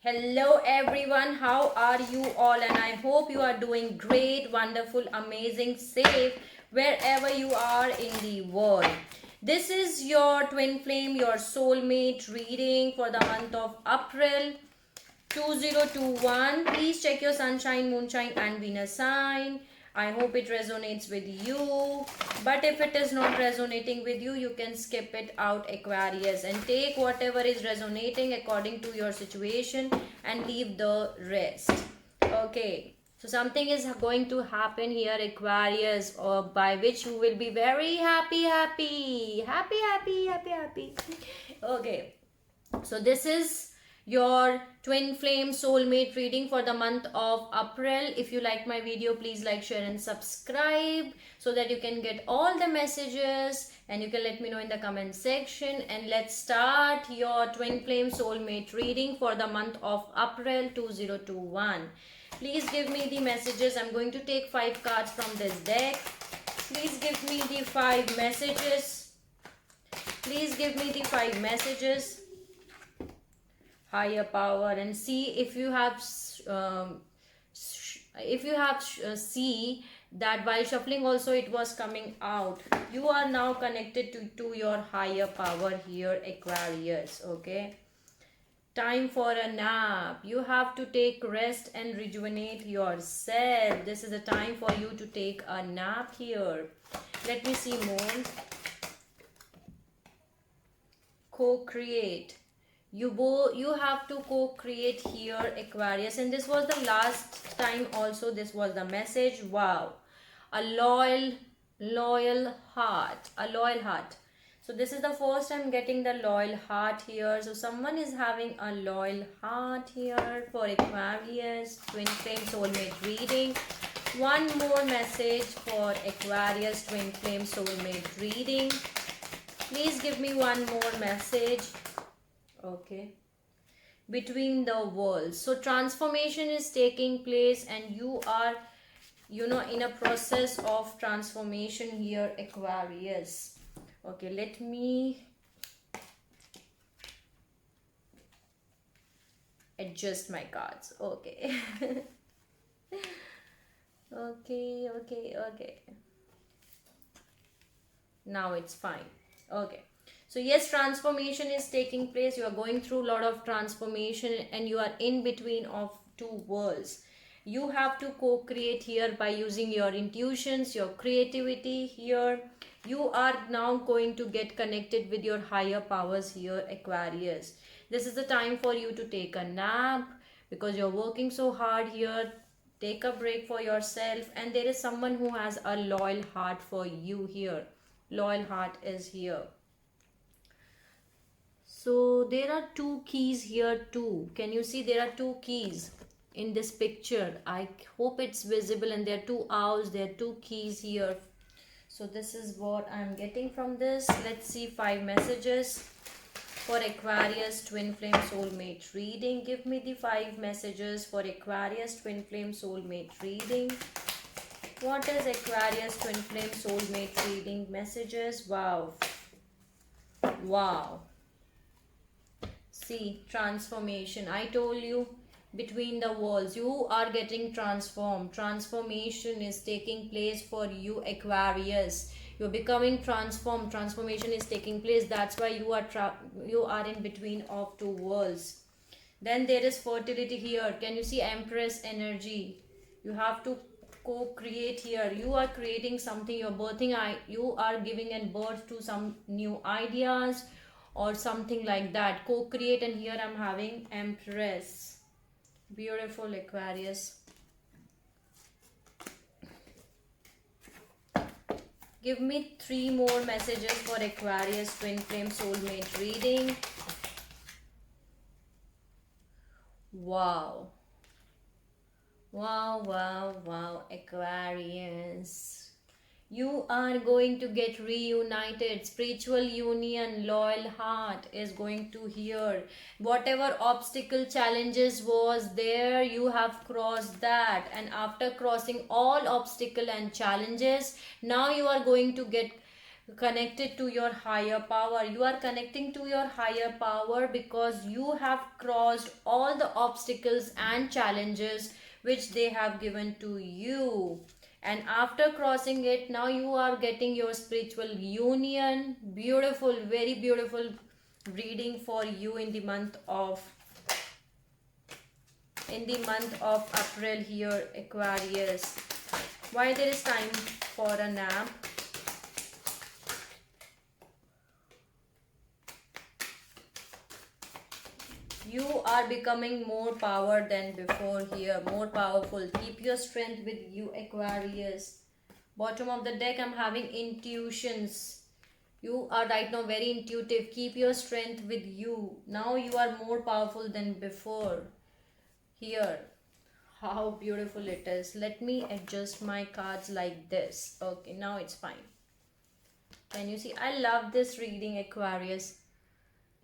Hello everyone, how are you all? And I hope you are doing great, wonderful, amazing, safe wherever you are in the world. This is your twin flame, your soulmate reading for the month of April 2021. Please check your sunshine, moonshine, and Venus sign. I hope it resonates with you. But if it is not resonating with you, you can skip it out, Aquarius, and take whatever is resonating according to your situation and leave the rest. Okay. So something is going to happen here, Aquarius, or by which you will be very happy. Okay. So this is your twin flame soulmate reading for the month of April. If you like my video, please like, share and subscribe so that you can get all the messages, and you can let me know in the comment section. And let's start your twin flame soulmate reading for the month of April 2021. Please give me the messages. I'm going to take 5 cards from this deck. Please give me the 5 messages. Please give me the 5 messages. Higher power, and see if you have see that while shuffling also it was coming out. You are now connected to your higher power here, Aquarius. Okay, time for a nap. You have to take rest and rejuvenate yourself. This is a time for you to take a nap here. Let me see more. Co-create. You have to co-create here, Aquarius, and this was the last time also. This was the message. Wow, a loyal heart, a loyal heart. So this is the first time getting the loyal heart here. So someone is having a loyal heart here for Aquarius twin flame soulmate reading. One more message for Aquarius twin flame soulmate reading. Please give me one more message. Okay, between the worlds. So transformation is taking place, and you are in a process of transformation here, Aquarius. Okay, let me adjust my cards. Okay. Okay. Now it's fine. Okay. So yes, transformation is taking place. You are going through a lot of transformation, and you are in between of 2 worlds. You have to co-create here by using your intuitions, your creativity here. You are now going to get connected with your higher powers here, Aquarius. This is the time for you to take a nap because you're working so hard here. Take a break for yourself, and there is someone who has a loyal heart for you here. Loyal heart is here. So there are 2 keys here too. Can you see there are 2 keys in this picture? I hope it's visible, and there are 2 owls, there are 2 keys here. So this is what I'm getting from this. Let's see 5 messages for Aquarius twin flame soulmate reading. Give me the 5 messages for Aquarius twin flame soulmate reading. What is Aquarius twin flame soulmate reading messages? Wow. See, transformation. I told you, between the walls you are getting transformed. Transformation is taking place for you, Aquarius. You're becoming transformed. Transformation is taking place. That's why you are in between of 2 worlds. Then there is fertility here. Can you see Empress energy? You have to co-create here. You are creating something. You're birthing. You are giving in birth to some new ideas or something like that. Co-create, and here I'm having Empress. Beautiful, Aquarius. Give me 3 more messages for Aquarius twin flame soulmate reading. Wow, Aquarius. You are going to get reunited. Spiritual union, loyal heart is going to hear. Whatever obstacle, challenges was there, you have crossed that. And after crossing all obstacle and challenges, now you are going to get connected to your higher power. You are connecting to your higher power because you have crossed all the obstacles and challenges which they have given to you. And after crossing it, now you are getting your spiritual union. Beautiful, very beautiful reading for you in the month of April here, Aquarius. Why there is time for a nap? You are becoming more power than before here, more powerful. Keep your strength with you, Aquarius. Bottom of the deck, I'm having intuitions. You are right now very intuitive. Keep your strength with you. Now you are more powerful than before. Here, how beautiful it is. Let me adjust my cards like this. Okay, now it's fine. Can you see? I love this reading, Aquarius.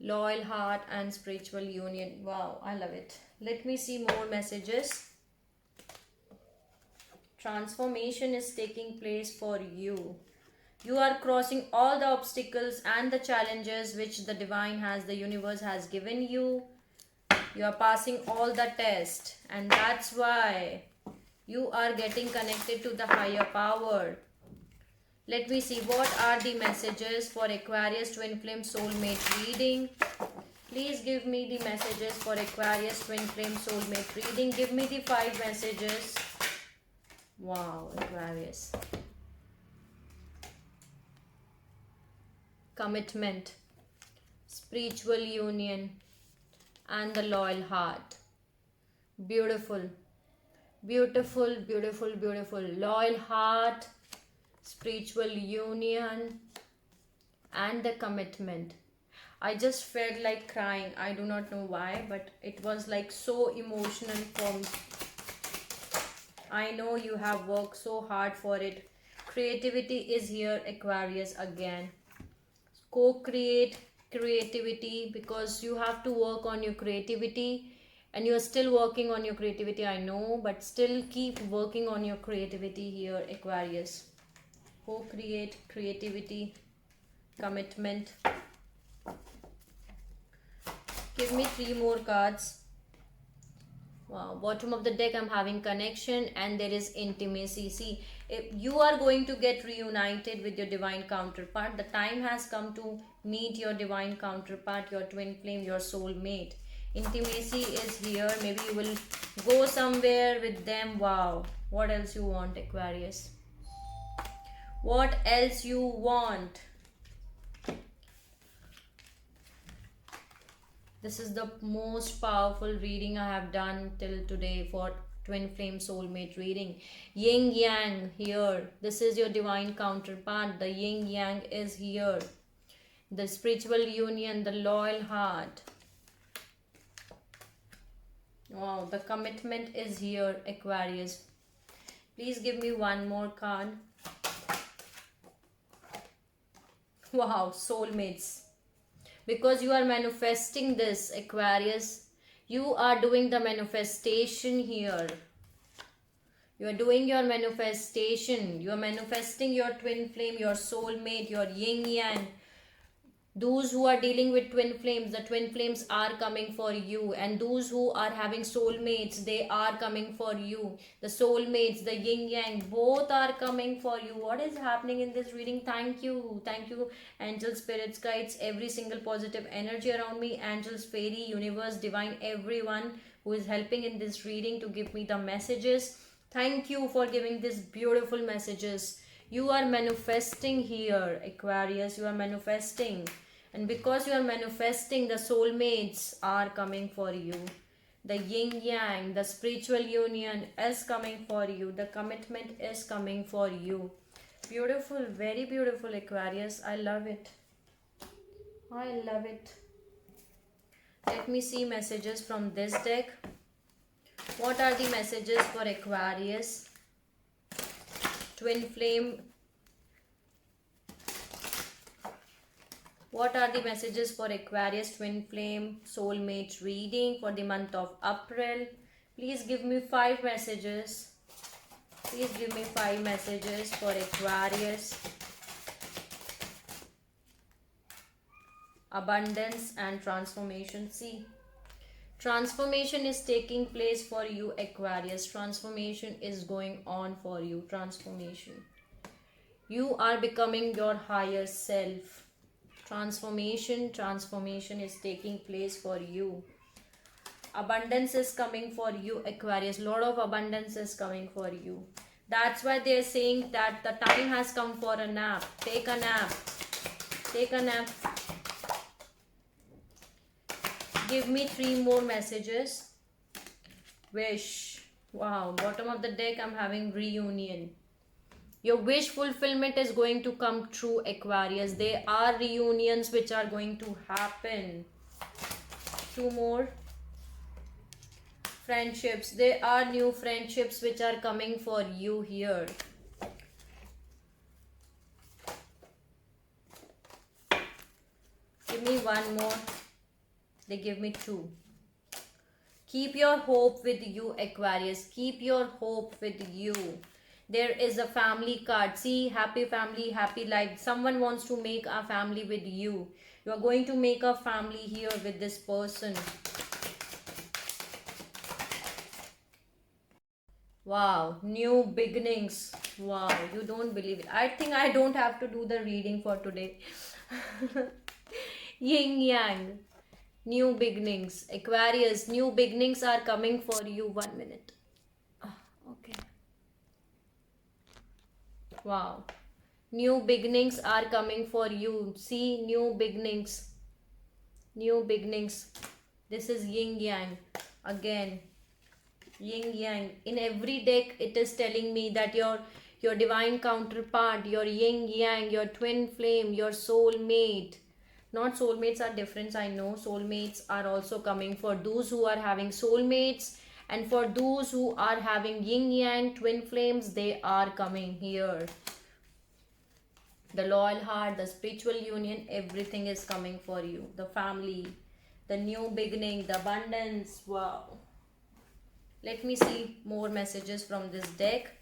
Loyal heart and spiritual union. Wow, I love it. Let me see more messages. Transformation is taking place for you. You are crossing all the obstacles and the challenges which the divine has, the universe has given you. You are passing all the tests, and that's why you are getting connected to the higher power. Let me see what are the messages for Aquarius Twin Flame Soulmate reading. Please give me the messages for Aquarius Twin Flame Soulmate reading. Give me the 5 messages. Wow, Aquarius. Commitment, spiritual union, and the loyal heart. Beautiful, beautiful, beautiful, beautiful. Loyal heart, spiritual union, and the commitment. I just felt like crying. I do not know why, but it was like so emotional for me. I know you have worked so hard for it. Creativity is here, Aquarius, again. Co-create creativity, because you have to work on your creativity, and you are still working on your creativity, I know, but still keep working on your creativity here, Aquarius. Co-create creativity, commitment. Give me 3 more cards. Wow, bottom of the deck, I'm having connection, and there is intimacy. See, if you are going to get reunited with your divine counterpart. The time has come to meet your divine counterpart, your twin flame, your soulmate. Intimacy is here. Maybe you will go somewhere with them. Wow, what else you want, Aquarius? What else you want? This is the most powerful reading I have done till today for Twin Flame Soulmate reading. Yin Yang here. This is your divine counterpart. The Yin Yang is here. The spiritual union, the loyal heart. Wow, the commitment is here, Aquarius. Please give me 1 more card. Wow, soulmates. Because you are manifesting this, Aquarius. You are doing the manifestation here. You are doing your manifestation. You are manifesting your twin flame, your soulmate, your yin yang. Those who are dealing with twin flames, the twin flames are coming for you. And those who are having soulmates, they are coming for you. The soulmates, the yin yang, both are coming for you. What is happening in this reading? Thank you. Thank you, angels, spirits, guides, every single positive energy around me. Angels, fairy, universe, divine, everyone who is helping in this reading to give me the messages. Thank you for giving these beautiful messages. You are manifesting here, Aquarius. You are manifesting. And because you are manifesting, the soulmates are coming for you. The yin yang, the spiritual union is coming for you. The commitment is coming for you. Beautiful, very beautiful, Aquarius. I love it. I love it. Let me see messages from this deck. What are the messages for Aquarius? Twin flame. What are the messages for Aquarius Twin Flame Soulmate reading for the month of April? Please give me 5 messages. Please give me 5 messages for Aquarius. abundance and transformation. See, transformation is taking place for you, Aquarius. Transformation is going on for you. Transformation. You are becoming your higher self. Transformation is taking place for you. Abundance is coming for you, Aquarius. Lot of abundance is coming for you. That's why they're saying that the time has come for a nap. Take a nap. Take a nap. Give me 3 more messages. Wish. Wow, bottom of the deck I'm having reunion. Your wish fulfillment is going to come true, Aquarius. There are reunions which are going to happen. 2 more. Friendships. There are new friendships which are coming for you here. Give me 1 more. They give me 2. Keep your hope with you, Aquarius. Keep your hope with you. There is a family card. See, happy family, happy life. Someone wants to make a family with you. You are going to make a family here with this person. Wow, new beginnings. Wow, you don't believe it. I think I don't have to do the reading for today. Yin Yang. New beginnings. Aquarius, new beginnings are coming for you. 1 minute. Okay. Wow. New beginnings are coming for you. See, new beginnings. New beginnings. This is Yin Yang. Again. Yin Yang. In every deck, it is telling me that your divine counterpart, your Yin Yang, your twin flame, your soulmate. Not soulmates are different, I know. Soulmates are also coming for those who are having soulmates, and for those who are having yin yang twin flames, they are coming here. The loyal heart, the spiritual union, everything is coming for you. The family, the new beginning, the abundance. Wow. Let me see more messages from this deck.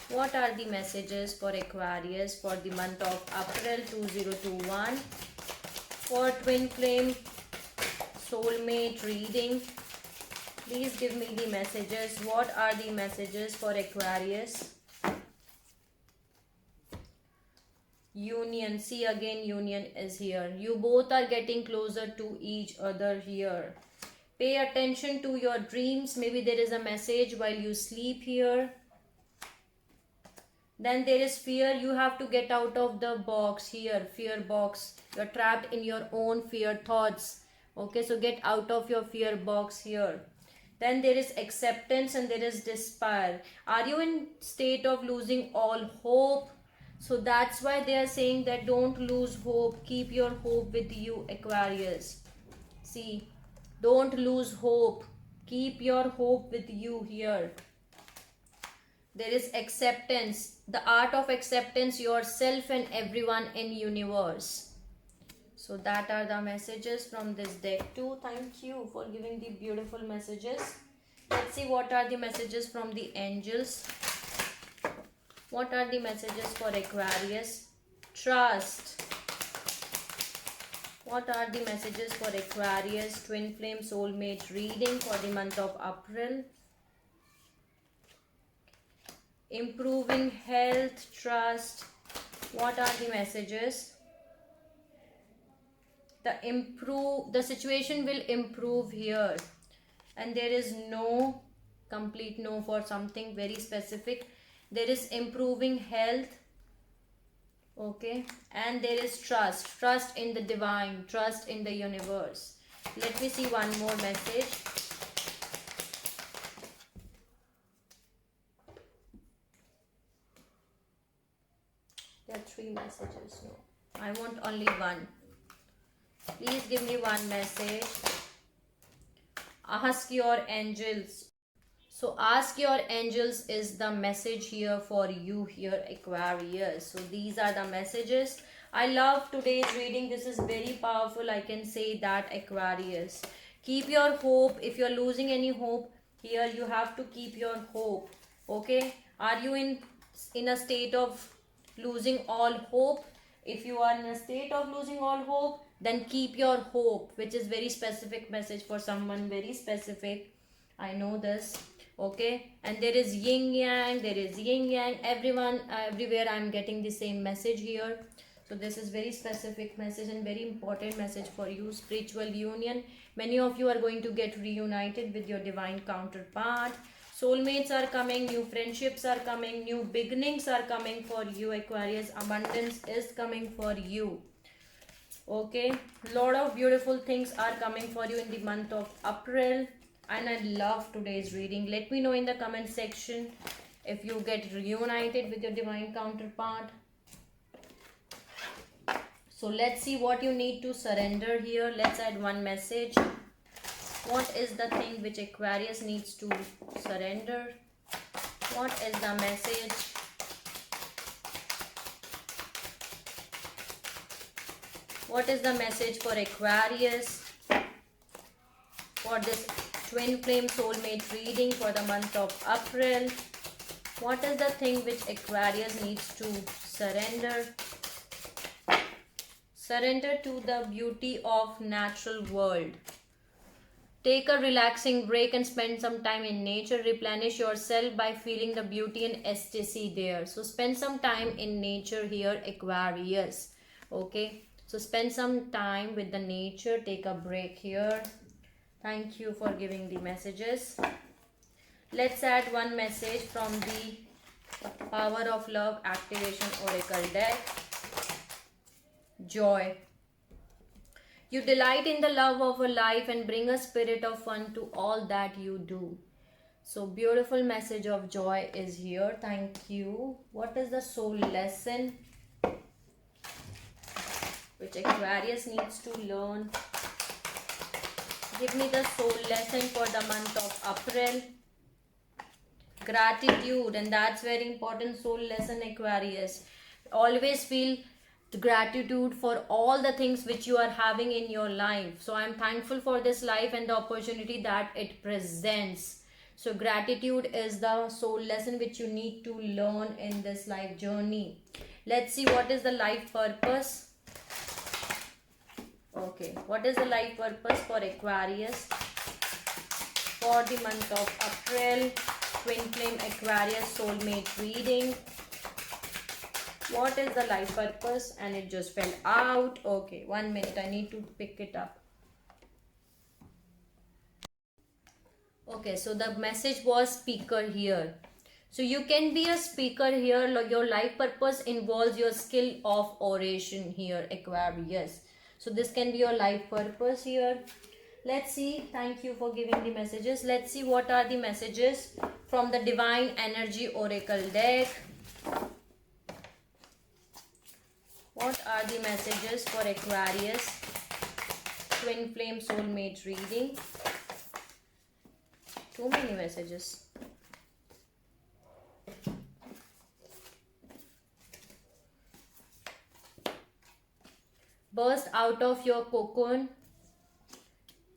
What are the messages for Aquarius for the month of April 2021? For twin flame soulmate reading, please give me the messages. What are the messages for Aquarius? Union. See, again union is here. You both are getting closer to each other here. Pay attention to your dreams. Maybe there is a message while you sleep here. Then there is fear. You have to get out of the box here. Fear box. You're trapped in your own fear thoughts. Okay, so get out of your fear box here. Then there is acceptance and there is despair. Are you in state of losing all hope? So that's why they are saying that don't lose hope. Keep your hope with you, Aquarius. See, don't lose hope. Keep your hope with you here. There is acceptance, the art of acceptance, yourself and everyone in universe. So that are the messages from this deck too. Thank you for giving the beautiful messages. Let's see what are the messages from the angels. What are the messages for Aquarius? Trust. What are the messages for Aquarius twin flame soulmate reading for the month of April? Improving health, trust. What are the messages? The situation will improve here, and there is no complete no for something very specific. There is improving health, okay, and there is trust in the divine, trust in the universe. Let me see one more message. There are 3 messages. No, I want only one. Please give me one message. Ask your angels. So ask your angels is the message here for you here, Aquarius. So these are the messages. I love today's reading. This is very powerful. I can say that, Aquarius. Keep your hope. If you're losing any hope here, you have to keep your hope. Okay? Are you in a state of losing all hope? If you are in a state of losing all hope, Then keep your hope, which is very specific message for someone, very specific. I know this. Okay, and there is yin yang, there is yin yang, everyone, everywhere I'm getting the same message here. So this is very specific message and very important message for you. Spiritual union, many of you are going to get reunited with your divine counterpart. Soulmates are coming, new friendships are coming, new beginnings are coming for you, Aquarius. Abundance is coming for you. Okay, lot of beautiful things are coming for you in the month of April, and I love today's reading. Let me know in the comment section if you get reunited with your divine counterpart. So let's see what you need to surrender here. Let's add one message. What is the thing which Aquarius needs to surrender? What is the message? What is the message for Aquarius for this twin flame soulmate reading for the month of April? What is the thing which Aquarius needs to surrender? Surrender to the beauty of natural world. Take a relaxing break and spend some time in nature. Replenish yourself by feeling the beauty and ecstasy there. So spend some time in nature here, Aquarius. Okay. So spend some time with the nature. Take a break here. Thank you for giving the messages. Let's add one message from the Power of Love Activation Oracle deck. Joy. You delight in the love of a life and bring a spirit of fun to all that you do. So beautiful message of joy is here. Thank you. What is the soul lesson which Aquarius needs to learn? Give me the soul lesson for the month of April. Gratitude, and that's very important soul lesson, Aquarius. Always feel the gratitude for all the things which you are having in your life. So I'm thankful for this life and the opportunity that it presents. So gratitude is the soul lesson which you need to learn in this life journey. Let's see what is the life purpose. Okay, what is the life purpose for Aquarius for the month of April? Twin flame Aquarius soulmate reading. What is the life purpose? And it just fell out. Okay, 1 minute, I need to pick it up. Okay, so the message was speaker here. So you can be a speaker here. Your life purpose involves your skill of oration here, Aquarius. So this can be your life purpose here. Let's see. Thank you for giving the messages. Let's see what are the messages from the Divine Energy Oracle deck. What are the messages for Aquarius Twin Flame Soulmate reading? Too many messages. Burst out of your cocoon.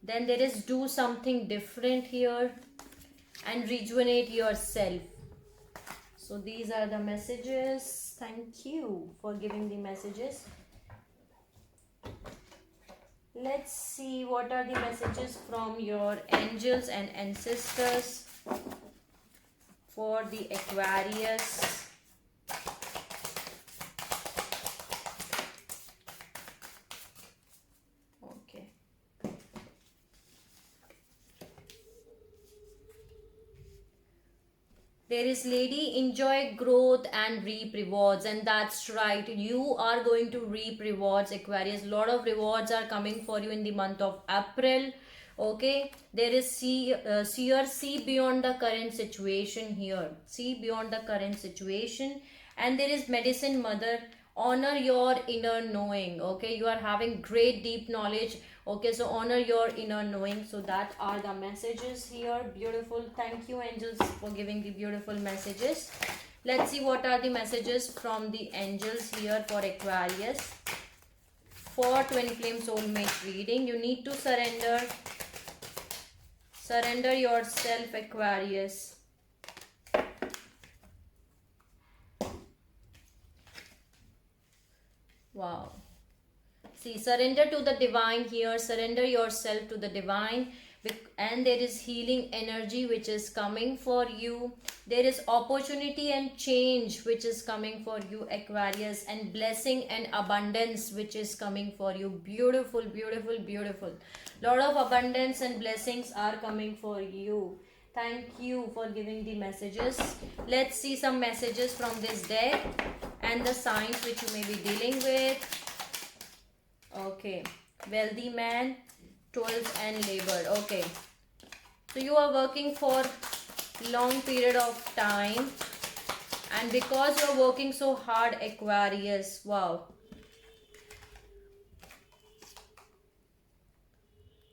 Then there is do something different here and rejuvenate yourself. So these are the messages. Thank you for giving the messages. Let's see what are the messages from your angels and ancestors for the Aquarius. Okay. There is lady, enjoy growth and reap rewards, and that's right, you are going to reap rewards, Aquarius. Lot of rewards are coming for you in the month of April. Okay, there is seer, see beyond the current situation here, see beyond the current situation. And there is medicine mother, honor your inner knowing. Okay, you are having great deep knowledge. Okay, so honor your inner knowing. So that are the messages here. Beautiful. Thank you, angels, for giving the beautiful messages. Let's see what are the messages from the angels here for Aquarius for Twin Flame Soulmate reading. You need to surrender yourself, Aquarius. Wow. See, surrender to the divine here. Surrender yourself to the divine. And there is healing energy which is coming for you. There is opportunity and change which is coming for you, Aquarius. And blessing and abundance which is coming for you. Beautiful, beautiful, beautiful. Lot of abundance and blessings are coming for you. Thank you for giving the messages. Let's see some messages from this deck and the signs which you may be dealing with. Okay, wealthy man, 12th and labored. Okay, so you are working for long period of time, and because you are working so hard, Aquarius, wow,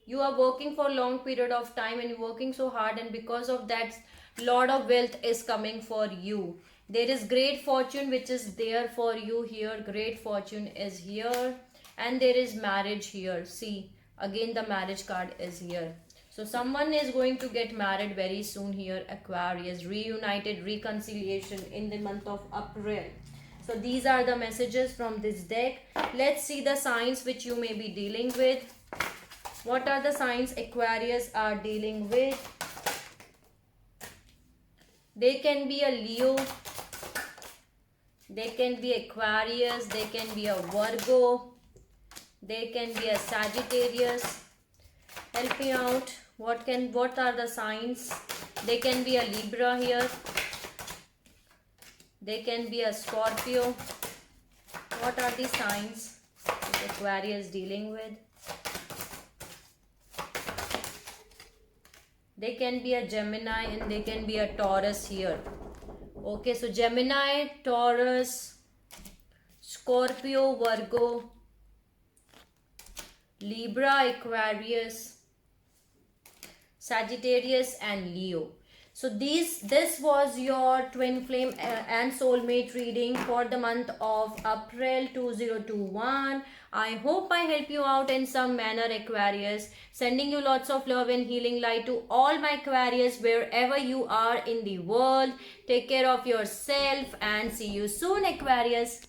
you are working for long period of time and you're working so hard, and because of that, lot of wealth is coming for you. There is great fortune which is there for you here. Great fortune is here. And there is marriage here. See, again the marriage card is here. So someone is going to get married very soon here, Aquarius. Reunited, reconciliation in the month of April. So these are the messages from this deck. Let's see the signs which you may be dealing with. What are the signs Aquarius are dealing with? They can be a Leo. They can be Aquarius. They can be a Virgo. They can be a Sagittarius. Help me out. What are the signs? They can be a Libra here. They can be a Scorpio. What are the signs that Aquarius dealing with? They can be a Gemini and they can be a Taurus here. Okay, so Gemini, Taurus, Scorpio, Virgo, Libra, Aquarius, Sagittarius and Leo. So this was your twin flame and soulmate reading for the month of April 2021. I hope I help you out in some manner, Aquarius. Sending you lots of love and healing light to all my Aquarius wherever you are in the world. Take care of yourself and see you soon, Aquarius.